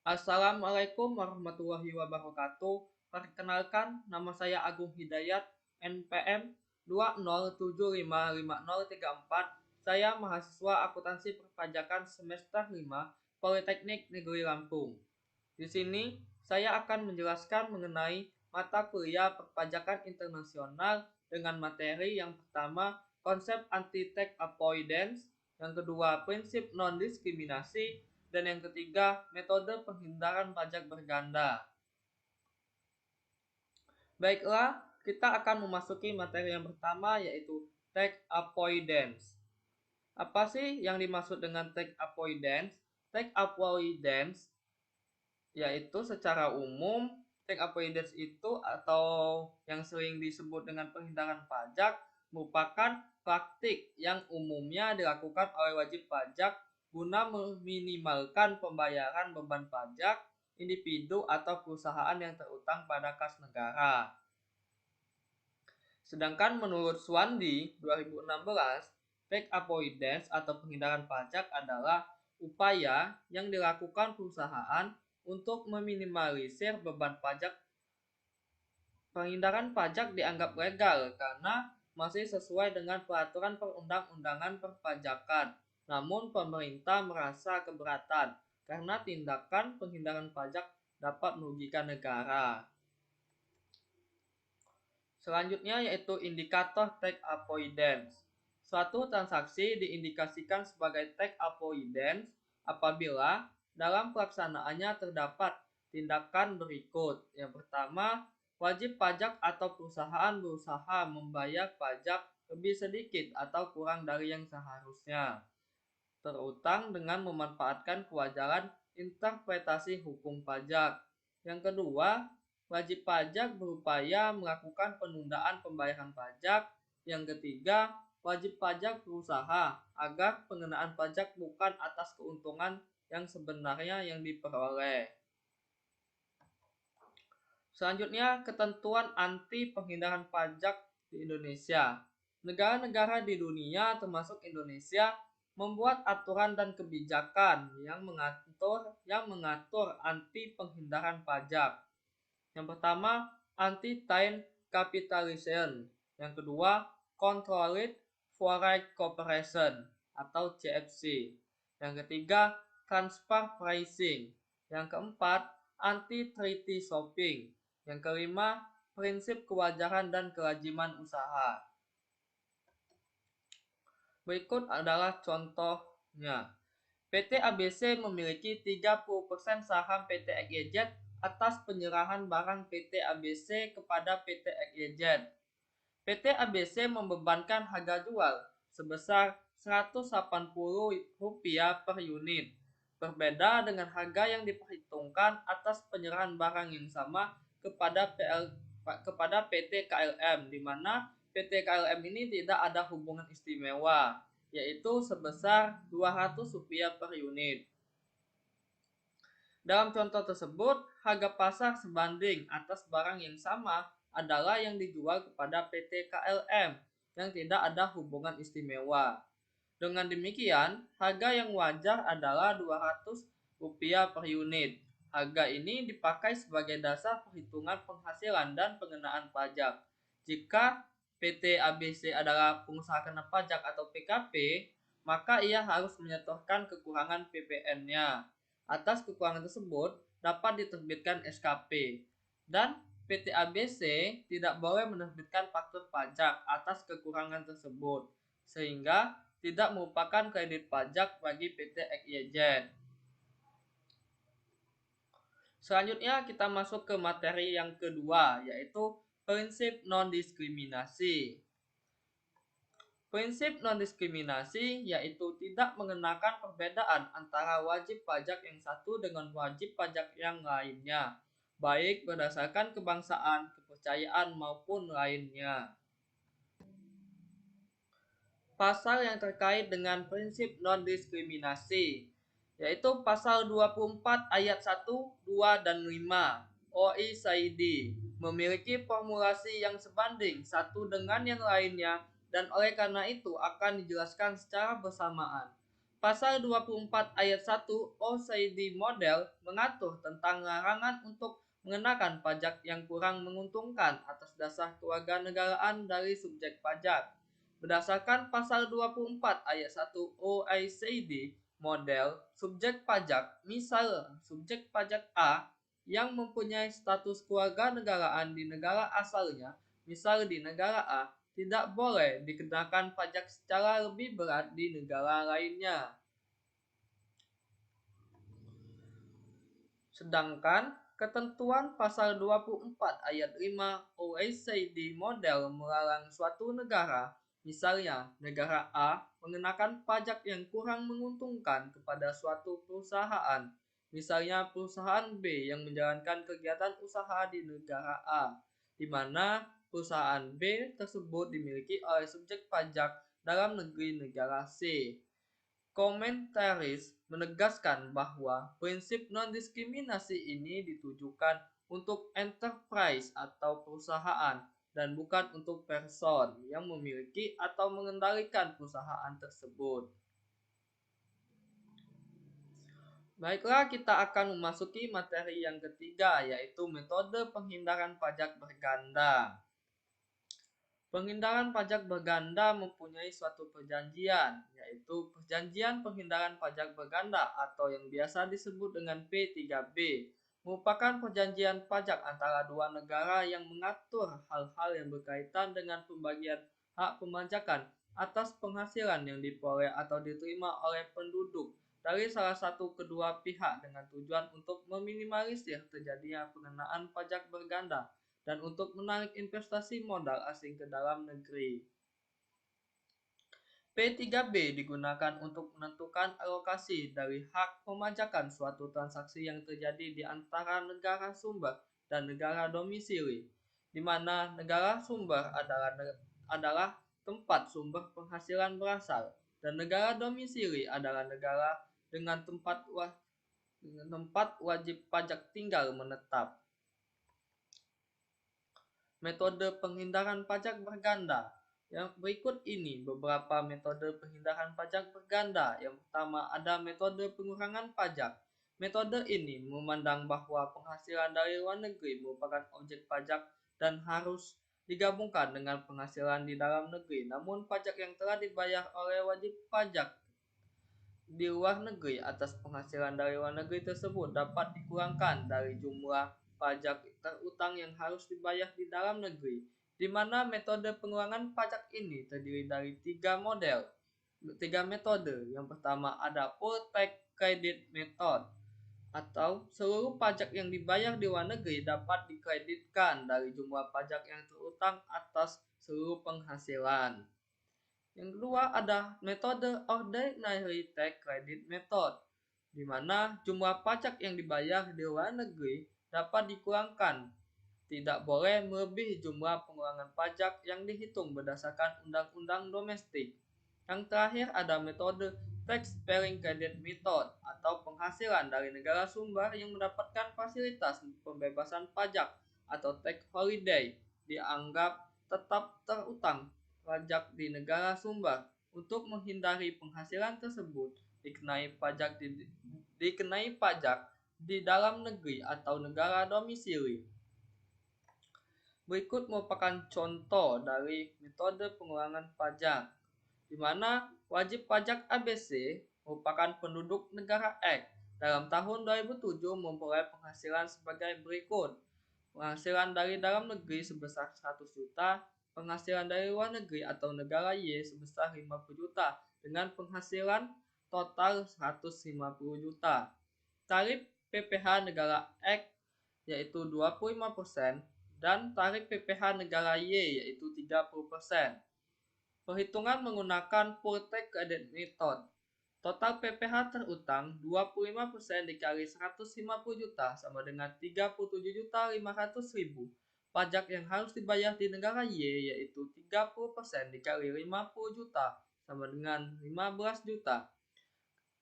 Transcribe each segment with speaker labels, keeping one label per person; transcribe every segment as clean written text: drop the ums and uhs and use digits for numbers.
Speaker 1: Assalamualaikum warahmatullahi wabarakatuh. Perkenalkan, nama saya Agung Hidayat, NPM 207555034. Saya mahasiswa akuntansi perpajakan semester 5 Politeknik Negeri Lampung. Di sini, saya akan menjelaskan mengenai mata kuliah perpajakan internasional dengan materi yang pertama, konsep anti-tax avoidance, yang kedua, prinsip non-diskriminasi, dan yang ketiga, metode penghindaran pajak berganda. Baiklah, kita akan memasuki materi yang pertama yaitu tax avoidance. Apa sih yang dimaksud dengan tax avoidance? Tax avoidance yaitu secara umum tax avoidance itu atau yang sering disebut dengan penghindaran pajak merupakan praktik yang umumnya dilakukan oleh wajib pajak guna meminimalkan pembayaran beban pajak individu atau perusahaan yang terutang pada kas negara. Sedangkan menurut Swandi 2016, tax avoidance atau penghindaran pajak adalah upaya yang dilakukan perusahaan untuk meminimalisir beban pajak. Penghindaran pajak dianggap legal karena masih sesuai dengan peraturan perundang-undangan perpajakan. Namun pemerintah merasa keberatan karena tindakan penghindaran pajak dapat merugikan negara. Selanjutnya yaitu indikator tax avoidance. Suatu transaksi diindikasikan sebagai tax avoidance apabila dalam pelaksanaannya terdapat tindakan berikut. Yang pertama, wajib pajak atau perusahaan berusaha membayar pajak lebih sedikit atau kurang dari yang seharusnya, terutang dengan memanfaatkan kewajaran interpretasi hukum pajak. Yang kedua, wajib pajak berupaya melakukan penundaan pembayaran pajak. Yang ketiga, wajib pajak berusaha agar pengenaan pajak bukan atas keuntungan yang sebenarnya yang diperoleh. Selanjutnya, ketentuan anti penghindaran pajak di Indonesia. Negara-negara di dunia termasuk Indonesia membuat aturan dan kebijakan yang mengatur anti penghindaran pajak. Yang pertama, anti-time capitalization. Yang kedua, controlled foreign cooperation atau CFC. Yang ketiga, transfer pricing. Yang keempat, anti-treaty shopping. Yang kelima, prinsip kewajaran dan kelaziman usaha. Berikut adalah contohnya. PT ABC memiliki 30% saham PT XYZ atas penyerahan barang PT ABC kepada PT XYZ. PT ABC membebankan harga jual sebesar Rp180 per unit. Berbeda dengan harga yang diperhitungkan atas penyerahan barang yang sama kepada PT KLM, di mana PT KLM ini tidak ada hubungan istimewa, yaitu sebesar Rp200 per unit. Dalam contoh tersebut, harga pasar sebanding atas barang yang sama adalah yang dijual kepada PT KLM yang tidak ada hubungan istimewa. Dengan demikian, harga yang wajar adalah Rp200 per unit. Harga ini dipakai sebagai dasar perhitungan penghasilan dan pengenaan pajak. Jika PT ABC adalah pengusaha kena pajak atau PKP, maka ia harus menyetorkan kekurangan PPN-nya. Atas kekurangan tersebut dapat diterbitkan SKP. Dan PT ABC tidak boleh menerbitkan faktur pajak atas kekurangan tersebut, sehingga tidak merupakan kredit pajak bagi PT XYZ. Selanjutnya kita masuk ke materi yang kedua, yaitu prinsip non-diskriminasi. Prinsip non-diskriminasi yaitu tidak mengenakan perbedaan antara wajib pajak yang satu dengan wajib pajak yang lainnya, baik berdasarkan kebangsaan, kepercayaan maupun lainnya. Pasal yang terkait dengan prinsip non-diskriminasi, yaitu pasal 24 ayat 1, 2, dan 5 OECD memiliki formulasi yang sebanding satu dengan yang lainnya dan oleh karena itu akan dijelaskan secara bersamaan. Pasal 24 ayat 1 OECD Model mengatur tentang larangan untuk mengenakan pajak yang kurang menguntungkan atas dasar kewarganegaraan dari subjek pajak. Berdasarkan pasal 24 ayat 1 OECD Model, subjek pajak, misal subjek pajak A yang mempunyai status kewarganegaraan di negara asalnya, misal di negara A, tidak boleh dikenakan pajak secara lebih berat di negara lainnya. Sedangkan ketentuan pasal 24 ayat 5 OECD Model melarang suatu negara, misalnya negara A, mengenakan pajak yang kurang menguntungkan kepada suatu perusahaan, misalnya perusahaan B yang menjalankan kegiatan usaha di negara A, di mana perusahaan B tersebut dimiliki oleh subjek pajak dalam negeri negara C. Komentaris menegaskan bahwa prinsip non-diskriminasi ini ditujukan untuk enterprise atau perusahaan dan bukan untuk person yang memiliki atau mengendalikan perusahaan tersebut. Baiklah, kita akan memasuki materi yang ketiga, yaitu metode penghindaran pajak berganda. Penghindaran pajak berganda mempunyai suatu perjanjian, yaitu Perjanjian Penghindaran Pajak Berganda atau yang biasa disebut dengan P3B, merupakan perjanjian pajak antara dua negara yang mengatur hal-hal yang berkaitan dengan pembagian hak pemajakan atas penghasilan yang diperoleh atau diterima oleh penduduk dari salah satu kedua pihak dengan tujuan untuk meminimalisir terjadinya pengenaan pajak berganda dan untuk menarik investasi modal asing ke dalam negeri. P3B digunakan untuk menentukan alokasi dari hak pemajakan suatu transaksi yang terjadi di antara negara sumber dan negara domisili, di mana negara sumber adalah tempat sumber penghasilan berasal, dan negara domisili adalah negara dengan tempat wajib pajak tinggal menetap. Metode penghindaran pajak berganda. Yang berikut ini beberapa metode penghindaran pajak berganda. Yang pertama ada metode pengurangan pajak. Metode ini memandang bahwa penghasilan dari luar negeri merupakan objek pajak dan harus digabungkan dengan penghasilan di dalam negeri. Namun pajak yang telah dibayar oleh wajib pajak di luar negeri atas penghasilan dari luar negeri tersebut dapat dikurangkan dari jumlah pajak terutang yang harus dibayar di dalam negeri, di mana metode pengurangan pajak ini terdiri dari tiga metode. Yang pertama ada full tax credit method, atau seluruh pajak yang dibayar di luar negeri dapat dikreditkan dari jumlah pajak yang terutang atas seluruh penghasilan. Yang kedua ada metode ordinary tax credit method, di mana jumlah pajak yang dibayar di luar negeri dapat dikurangkan, tidak boleh melebihi jumlah pengurangan pajak yang dihitung berdasarkan undang-undang domestik. Yang terakhir ada metode tax sparing credit method, atau penghasilan dari negara sumber yang mendapatkan fasilitas pembebasan pajak atau tax holiday dianggap tetap terutang pajak di negara sumber. Untuk menghindari penghasilan tersebut dikenai pajak di dalam negeri atau negara domisili. Berikut merupakan contoh dari metode pengurangan pajak, di mana wajib pajak ABC merupakan penduduk negara X. Dalam tahun 2007 memperoleh penghasilan sebagai berikut. Penghasilan dari dalam negeri sebesar 100 juta, penghasilan dari luar negeri atau negara Y sebesar 50 juta, dengan penghasilan total 150 juta. Tarif PPh negara X yaitu 25% dan tarif PPh negara Y yaitu 30%. Perhitungan menggunakan full tax credit method. Total PPh terutang 25% dikali 150 juta sama dengan 37.500.000. Pajak yang harus dibayar di negara Y yaitu 30% dikali 50 juta sama dengan 15 juta.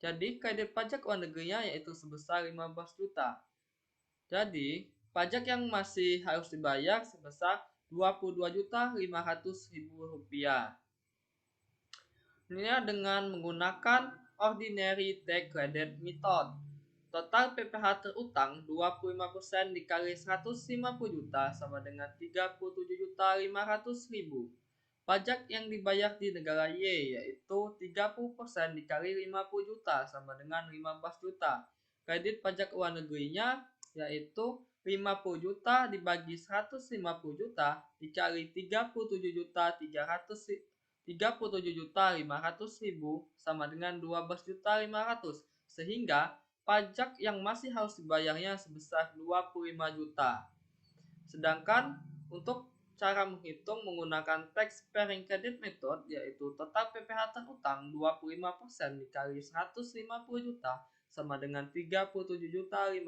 Speaker 1: Jadi kredit pajak luar negerinya yaitu sebesar 15 juta. Jadi pajak yang masih harus dibayar sebesar 22.500.000 rupiah. Ini dengan menggunakan Ordinary Tax Credit Method. Total PPh terutang 25% dikali 150 juta sama dengan 37.500.000. Pajak yang dibayar di negara Y yaitu 30% dikali 50 juta sama dengan 15 juta. Kredit pajak luar negerinya yaitu 50 juta dibagi 150 juta dikali 37.500.000 sama dengan 12.500, sehingga pajak yang masih harus dibayarnya sebesar 25 juta. Sedangkan untuk cara menghitung menggunakan tax sparing credit method yaitu total PPh terutang 25% dikali 150 juta sama dengan 37.500.000.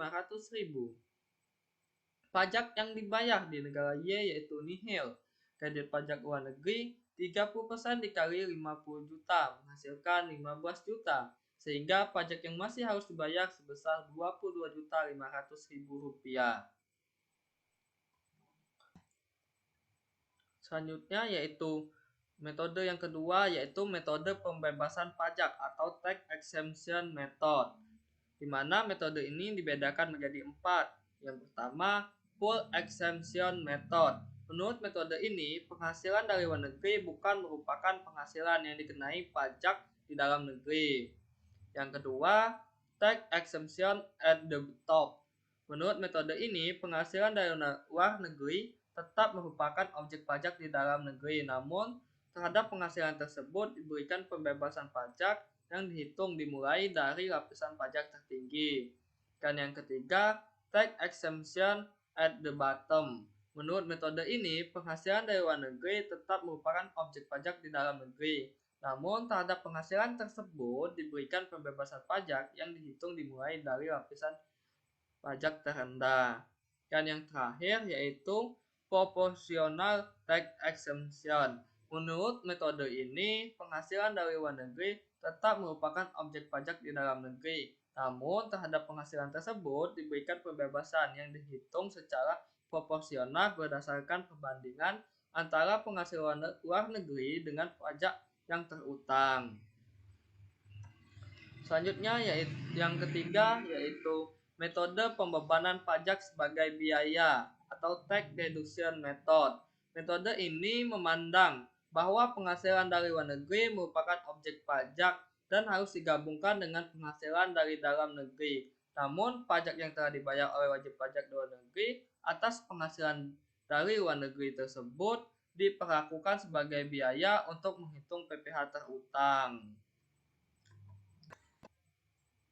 Speaker 1: Pajak yang dibayar di negara Y yaitu nihil. Kredit pajak luar negeri 30% dikali 50 juta menghasilkan 15 juta. Sehingga pajak yang masih harus dibayar sebesar 22.500.000 rupiah. Selanjutnya yaitu metode yang kedua yaitu metode pembebasan pajak atau tax exemption method. Di mana metode ini dibedakan menjadi 4. Yang pertama, full exemption method. Menurut metode ini, penghasilan dari luar negeri bukan merupakan penghasilan yang dikenai pajak di dalam negeri. Yang kedua, tax exemption at the top. Menurut metode ini, penghasilan dari luar negeri tetap merupakan objek pajak di dalam negeri, namun terhadap penghasilan tersebut diberikan pembebasan pajak yang dihitung dimulai dari lapisan pajak tertinggi. Dan yang ketiga, tax exemption at the bottom. Menurut metode ini, penghasilan dari luar negeri tetap merupakan objek pajak di dalam negeri. Namun, terhadap penghasilan tersebut diberikan pembebasan pajak yang dihitung dimulai dari lapisan pajak terendah. Dan yang terakhir yaitu proportional tax exemption. Menurut metode ini, penghasilan dari luar negeri tetap merupakan objek pajak di dalam negeri. Namun, terhadap penghasilan tersebut diberikan pembebasan yang dihitung secara proporsional berdasarkan perbandingan antara penghasilan luar negeri dengan pajak yang terutang. Selanjutnya yaitu yang ketiga yaitu metode pembebanan pajak sebagai biaya atau tax deduction method. Metode ini memandang bahwa penghasilan dari luar negeri merupakan objek pajak dan harus digabungkan dengan penghasilan dari dalam negeri. Namun, pajak yang telah dibayar oleh wajib pajak luar negeri atas penghasilan dari luar negeri tersebut diperlakukan sebagai biaya untuk menghitung PPh terutang.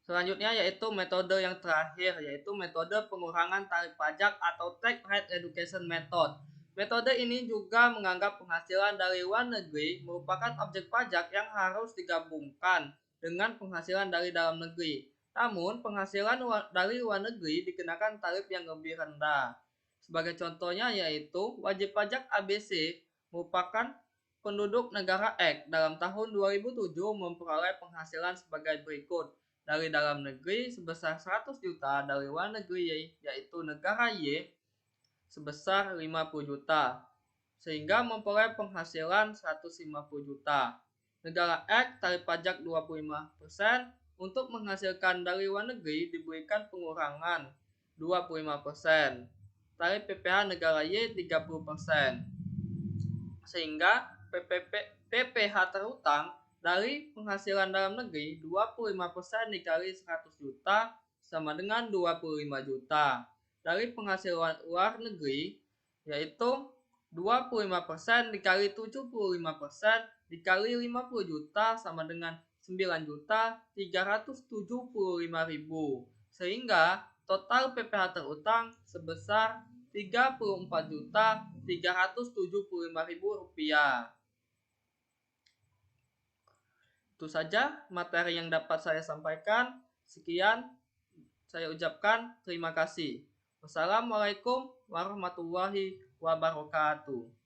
Speaker 1: Selanjutnya yaitu metode yang terakhir yaitu metode pengurangan tarif pajak atau tax rate reduction method. Metode ini juga menganggap penghasilan dari luar negeri merupakan objek pajak yang harus digabungkan dengan penghasilan dari dalam negeri. Namun, penghasilan dari luar negeri dikenakan tarif yang lebih rendah. Sebagai contohnya yaitu wajib pajak ABC merupakan penduduk negara X dalam tahun 2007 memperoleh penghasilan sebagai berikut. Dari dalam negeri sebesar 100 juta, dari luar negeri yaitu negara Y sebesar 50 juta, sehingga memperoleh penghasilan 150 juta. Negara X tarif pajak 25%, untuk menghasilkan dari luar negeri diberikan pengurangan 25%. Tarif PPh negara Y 30%. Sehingga PPh terutang dari penghasilan dalam negeri 25% dikali 100 juta sama dengan 25 juta. Dari penghasilan luar negeri yaitu 25% dikali 75% dikali 50 juta sama dengan 9.375.000. Sehingga total PPh terutang sebesar 34.375.000 rupiah. Itu saja materi yang dapat saya sampaikan. Sekian saya ucapkan terima kasih. Wassalamualaikum warahmatullahi wabarakatuh.